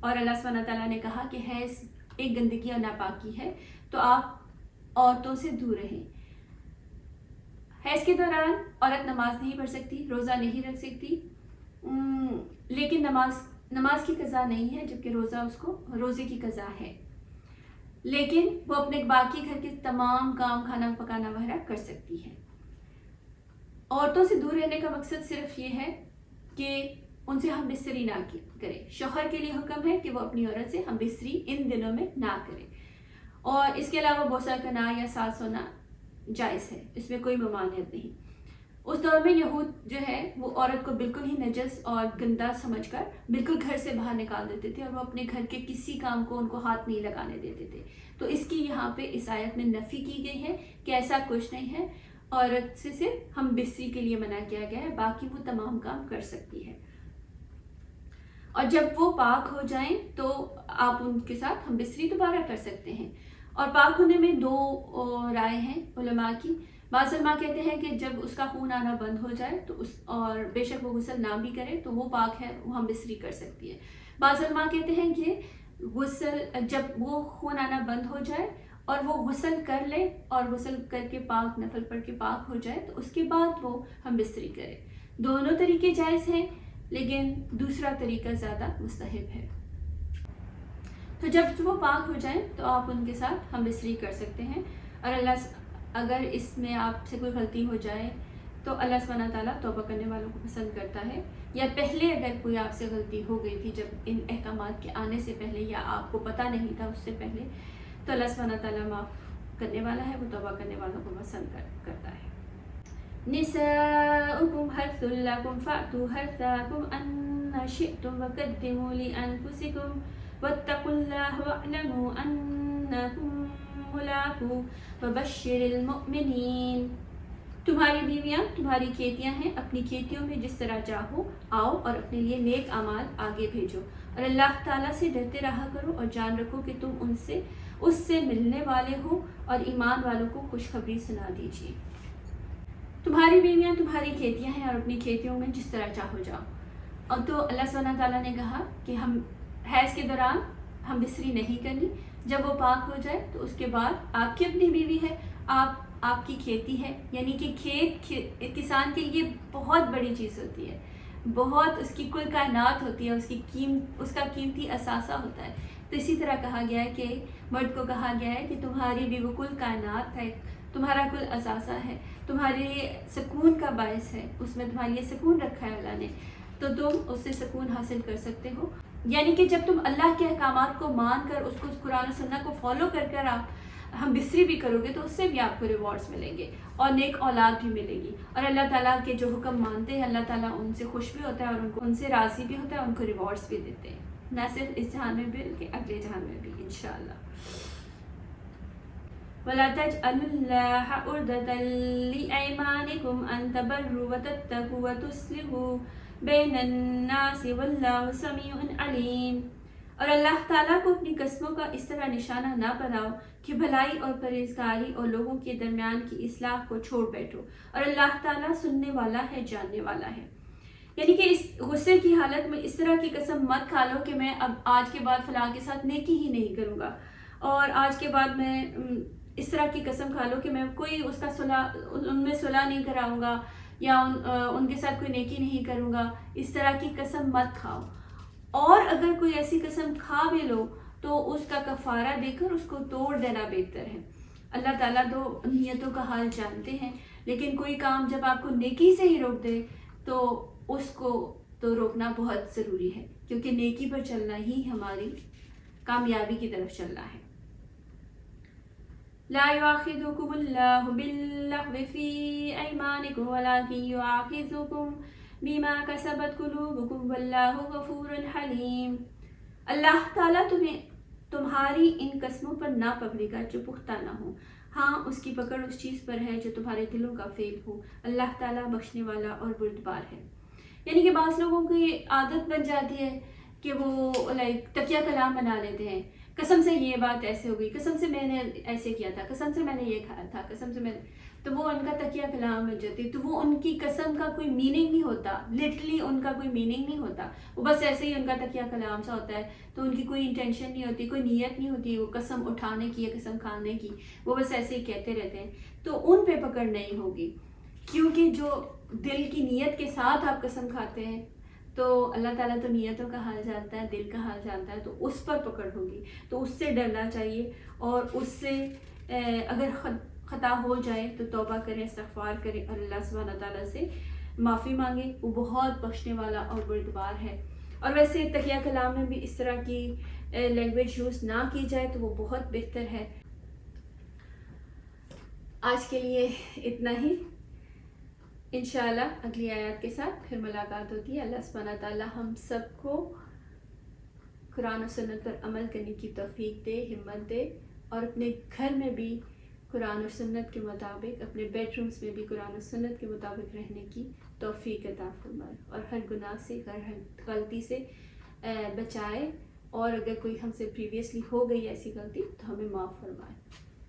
اور اللہ سبحانہ تعالیٰ نے کہا کہ حیض ایک گندگی اور ناپاکی ہے، تو آپ عورتوں سے دور رہیں۔ حیض کے دوران عورت نماز نہیں پڑھ سکتی، روزہ نہیں رکھ سکتی، لیکن نماز کی قضا نہیں ہے، جبکہ روزے کی قضا ہے، لیکن وہ اپنے باقی گھر کے تمام کام، کھانا پکانا وغیرہ کر سکتی ہے۔ عورتوں سے دور رہنے کا مقصد صرف یہ ہے کہ ان سے ہم بستری نہ کرے۔ شوہر کے لیے حکم ہے کہ وہ اپنی عورت سے ہم بستری ان دنوں میں نہ کرے، اور اس کے علاوہ بوسہ کرنا یا ساتھ سونا جائز ہے، اس میں کوئی ممانعت نہیں۔ اس دور میں یہود جو ہے وہ عورت کو بالکل ہی نجس اور گندا سمجھ کر بالکل گھر سے باہر نکال دیتے تھے، اور وہ اپنے گھر کے کسی کام کو ان کو ہاتھ نہیں لگانے دیتے تھے۔ تو اس کی یہاں پہ اس آیت میں نفی کی گئی ہے کہ ایسا کچھ نہیں ہے، عورت سے صرف ہم بستری کے لیے منع کیا گیا ہے، باقی وہ تمام کام کر سکتی ہے۔ اور جب وہ پاک ہو جائیں تو آپ ان کے ساتھ ہم بستری دوبارہ کر سکتے ہیں۔ اور پاک ہونے میں دو رائے ہیں علماء کی۔ بعض علماء کہتے ہیں کہ جب اس کا خون آنا بند ہو جائے تو اور بے شک وہ غسل نہ بھی کرے تو وہ پاک ہے، وہ ہم بستری کر سکتی ہے۔ بعض علماء کہتے ہیں کہ غسل جب وہ خون آنا بند ہو جائے اور وہ غسل کر لے، اور غسل کر کے پاک نفل پڑھ کے پاک ہو جائے تو اس کے بعد وہ ہم بستری کرے۔ دونوں طریقے جائز ہیں، لیکن دوسرا طریقہ زیادہ مستحب ہے۔ تو جب وہ پاک ہو جائیں تو آپ ان کے ساتھ ہم بستری کر سکتے ہیں، اور اگر اس میں آپ سے کوئی غلطی ہو جائے تو اللہ سبحانہ تعالیٰ توبہ کرنے والوں کو پسند کرتا ہے، یا پہلے اگر کوئی آپ سے غلطی ہو گئی تھی جب ان احکامات کے آنے سے پہلے، یا آپ کو پتہ نہیں تھا اس سے پہلے، تو اللہ سبحانہ تعالیٰ معاف کرنے والا ہے، وہ توبہ کرنے والوں کو پسند کرتا ہے۔ نساؤکم حرث لکم فأتوا حرثکم ان شئتم وقدموا لانفسکم واتقوا اللہ واعلموا انکم ملاقوہ وبشر المؤمنین۔ تمہاری بیویاں تمہاری کھیتیاں ہیں، اپنی کھیتیوں میں جس طرح چاہو آؤ اور اپنے لیے نیک اعمال آگے بھیجو، اور اللہ تعالیٰ سے ڈرتے رہا کرو، اور جان رکھو کہ تم اس سے ملنے والے ہو، اور ایمان والوں کو خوشخبری سنا دیجیے۔ تمہاری بیویاں تمہاری کھیتیاں ہیں، اور اپنی کھیتیوں میں جس طرح چاہو جاؤ۔ اور تو اللہ سبحانہ تعالیٰ نے کہا کہ ہم حیض کے دوران ہم بستری نہیں کرنی، جب وہ پاک ہو جائے تو اس کے بعد آپ کی اپنی بیوی ہے، آپ کی کھیتی ہے، یعنی کہ کھیت کسان کے لیے بہت بڑی چیز ہوتی ہے، بہت اس کی کل کائنات ہوتی ہے، اس کا قیمتی اثاثہ ہوتا ہے۔ تو اسی طرح کہا گیا ہے کہ مرد کو کہا گیا ہے کہ تمہاری بھی وہ کل کائنات ہے، تمہارا کل اثاثہ ہے، تمہارے لیے سکون کا باعث ہے، اس میں تمہارے لیے سکون رکھا ہے اللہ نے، تو تم اس سے سکون حاصل کر سکتے ہو۔ یعنی کہ جب تم اللہ کے احکامات کو مان کر، اس کو قرآن و سنت کو فالو کر آپ ہم بستری بھی کرو گے تو اس سے بھی آپ کو ریوارڈز ملیں گے، اور نیک اولاد بھی ملے گی، اور اللہ تعالیٰ کے جو حکم مانتے ہیں اللہ تعالیٰ ان سے خوش بھی ہوتا ہے، اور ان سے راضی بھی ہوتا ہے، ان کو ریوارڈز بھی دیتے ہیں، نہ صرف اس جہان میں بلکہ اگلے جہان میں بھی انشاءاللہ۔ وَلَا تَجْعَلُوا اللَّهَ عُرْضَةً لِأَيْمَانِكُمْ أَن تَبَرُّوا وَتَتَّقُوا وَتُصْلِحُوا بَيْنَ النَّاسِ وَاللَّهُ سَمِيعٌ عَلِيمٌ۔ اور اللہ تعالیٰ کو اپنی قسموں کا اس طرح نشانہ نہ بناؤ کہ بھلائی اور پرہیزگاری اور لوگوں کے درمیان کی اصلاح کو چھوڑ بیٹھو، اور اللہ تعالیٰ سننے والا ہے، جاننے والا ہے۔ یعنی کہ اس غصے کی حالت میں اس طرح کی قسم مت کھا لو کہ میں اب آج کے بعد فلاں کے ساتھ نیکی ہی نہیں کروں گا، اور آج کے بعد میں اس طرح کی قسم کھا لو کہ میں کوئی اس کا ان میں صلح نہیں کراؤں گا، یا ان کے ساتھ کوئی نیکی نہیں کروں گا۔ اس طرح کی قسم مت کھاؤ، اور اگر کوئی ایسی قسم کھا بھی لو تو اس کا کفارہ دے کر اس کو توڑ دینا بہتر ہے۔ اللہ تعالیٰ تو نیتوں کا حال جانتے ہیں، لیکن کوئی کام جب آپ کو نیکی سے ہی روک دے تو اس کو تو روکنا بہت ضروری ہے، کیونکہ نیکی پر چلنا ہی ہماری کامیابی کی طرف چلنا ہے۔ لا يؤاخذكم الله باللغو في أيمانكم ولكن يؤاخذكم بما كسبت قلوبكم والله غفور حليم۔ اللہ تعالیٰ تمہیں تمہاری ان قسموں پر نہ پکڑے گا جو پختہ نہ ہو، ہاں اس کی پکڑ اس چیز پر ہے جو تمہارے دلوں کا فعل ہو، اللہ تعالیٰ بخشنے والا اور بردبار ہے۔ یعنی کہ بعض لوگوں کی عادت بن جاتی ہے کہ وہ تکیہ کلام بنا لیتے ہیں، قسم سے یہ بات ایسے ہو گئی، قسم سے میں نے ایسے کیا تھا، قسم سے میں نے یہ کھایا تھا، قسم سے میں تو وہ ان کا تکیہ کلام ہو جاتی ہے. تو وہ ان کی قسم کا کوئی میننگ نہیں ہوتا، لٹرلی ان کا کوئی میننگ نہیں ہوتا، وہ بس ایسے ہی ان کا تکیہ کلام سا ہوتا ہے. تو ان کی کوئی انٹینشن نہیں ہوتی، کوئی نیت نہیں ہوتی وہ قسم اٹھانے کی یا قسم کھانے کی، وہ بس ایسے ہی کہتے رہتے ہیں. تو ان پہ پکڑ نہیں ہوگی، کیونکہ جو دل کی نیت کے ساتھ آپ قسم کھاتے ہیں تو اللہ تعالیٰ تو نیتوں کا حال جانتا ہے، دل کا حال جانتا ہے، تو اس پر پکڑ ہوگی. تو اس سے ڈرنا چاہیے، اور اس سے اگر خطا ہو جائے تو توبہ کریں، استغفار کریں، اور اللہ سبحانہ تعالیٰ سے معافی مانگیں. وہ بہت بخشنے والا اور بردبار ہے. اور ویسے تکیہ کلام میں بھی اس طرح کی لینگویج یوز نہ کی جائے تو وہ بہت بہتر ہے. آج کے لیے اتنا ہی. انشاءاللہ اگلی آیات کے ساتھ پھر ملاقات ہوتی ہے. اللہ سبحانہ تعالیٰ ہم سب کو قرآن و سنت پر عمل کرنے کی توفیق دے، ہمت دے، اور اپنے گھر میں بھی قرآن و سنت کے مطابق، اپنے بیڈ رومز میں بھی قرآن و سنت کے مطابق رہنے کی توفیق عطا فرمائے، اور ہر گناہ سے، ہر غلطی سے بچائے. اور اگر کوئی ہم سے پریویسلی ہو گئی ایسی غلطی تو ہمیں معاف فرمائے.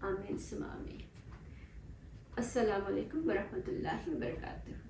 آمین ثم آمین. السلام علیکم ورحمۃ اللہ وبرکاتہ.